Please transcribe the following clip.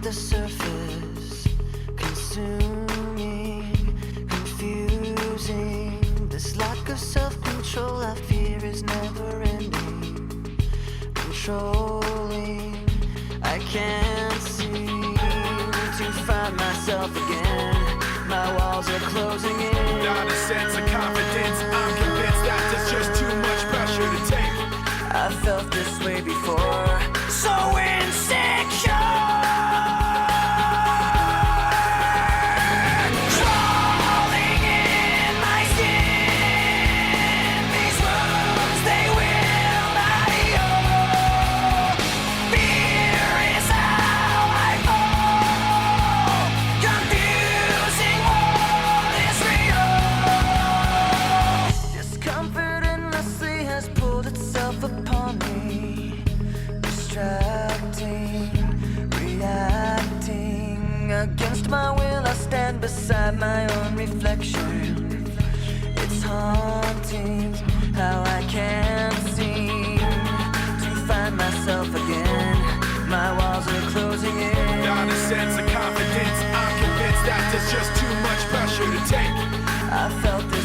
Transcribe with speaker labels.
Speaker 1: the surface, consuming, confusing. This lack of self-control I fear is never ending, controlling. I can't seem to find myself again. My walls are closing in.
Speaker 2: Not a sense of confidence. I'm convinced that there's just too much pressure to take.
Speaker 1: I felt this way before, so insecure. Crawling in my skin, these wounds, they will not heal. Fear is how I fall, confusing what is real. Discomfort endlessly has pulled itself upon me, distracting, reacting. Against my will I stand beside my own reflection. It's haunting how I can't seem to find myself again. My walls are closing in.
Speaker 2: Not a sense of confidence. I'm convinced that there's just too much pressure to take.
Speaker 1: I felt this